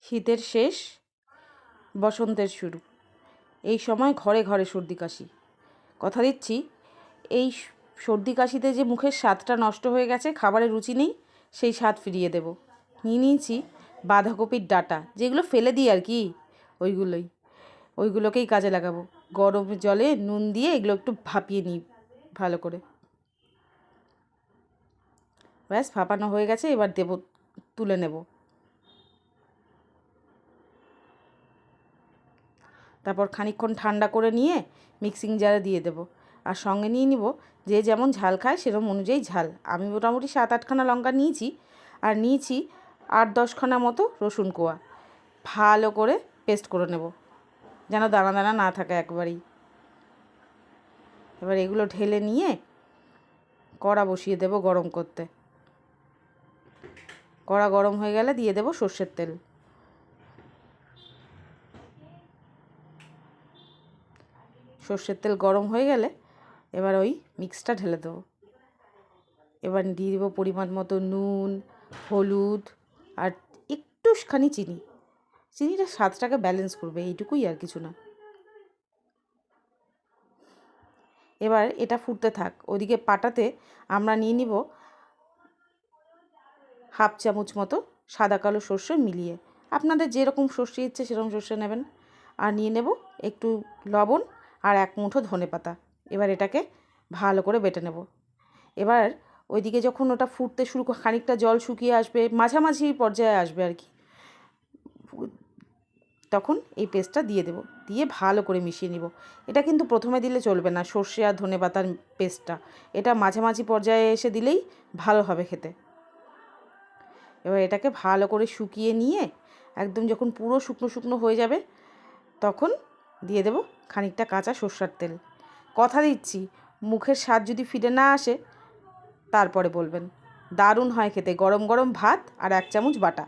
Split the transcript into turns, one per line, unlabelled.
শীতের শেষ, বসন্তের শুরু। এই সময় ঘরে ঘরে সর্দি কাশি। কথা দিচ্ছি, এই সর্দি কাশিতে যে মুখের স্বাদটা নষ্ট হয়ে গেছে, খাবারের রুচি নেই, সেই স্বাদ ফিরিয়ে দেব। নিয়েছি বাঁধাকপির ডাঁটা, যেগুলো ফেলে দিই আর কি, ওইগুলোকেই কাজে লাগাবো। গরম জলে নুন দিয়ে এগুলো একটু ভাপিয়ে নিই ভালো করে। ব্যাস, ভাপানো হয়ে গেছে, এবার তুলে নেব। তারপর খানিকক্ষণ ঠান্ডা করে নিয়ে মিক্সিং জারে দিয়ে দেব। আর সঙ্গে নিয়ে নিব, যে যেমন ঝাল খায় সেরকম অনুযায়ী ঝাল। আমি মোটামুটি 7-8খানা লঙ্কা নিয়েছি, আর নিয়েছি 8-10খানা মতো রসুন কোয়া। ভালো করে পেস্ট করে নেব, যেন দানা দানা না থাকে একবারেই। এবার এগুলো ঢেলে নিয়ে কড়া বসিয়ে দেব গরম করতে। কড়া গরম হয়ে গেলে দিয়ে দেব সর্ষের তেল। সর্ষের তেল গরম হয়ে গেলে এবার ওই মিক্সটা ঢেলে দেবো। এবার দিয়ে দেবো পরিমাণ মতো নুন, হলুদ আর একটুখানি চিনি। চিনিটা স্বাদটাকে ব্যালেন্স করবে, এইটুকুই, আর কিছু না। এবার এটা ফুটতে থাক। ওদিকে পাটাতে আমরা নিয়ে নিব হাফ চামচ মতো সাদা কালো সর্ষে মিলিয়ে। আপনাদের যেরকম সর্ষে ইচ্ছে সেরকম সর্ষে নেবেন। আর নিয়ে নেব একটু লবণ আর 1 মুঠো ধনেপাতা। এবার এটাকে ভালো করে বেটে নেব। এবার ওইদিকে যখন ওটা ফুটতে শুরু, খানিকটা জল শুকিয়ে আসবে, মাঝামাঝি পর্যায়ে আসবে আর কি, তখন এই পেস্টটা দিয়ে দেব। দিয়ে ভালো করে মিশিয়ে নিব। এটা কিন্তু প্রথমে দিলে চলবে না, সর্ষে আর ধনেপাতার পেস্টটা। এটা মাঝামাঝি পর্যায়ে এসে দিলেই ভালো হবে খেতে। এবার এটাকে ভালো করে শুকিয়ে নিয়ে একদম যখন পুরো শুকনো শুকনো হয়ে যাবে, তখন দিয়ে দেব খানিকটা কাঁচা সর্ষের তেল। কথা দিচ্ছি, মুখের স্বাদ যদি ফিরে না আসে তারপরে বলবেন। দারুণ হয় খেতে, গরম গরম ভাত আর 1 চামচ বাটা।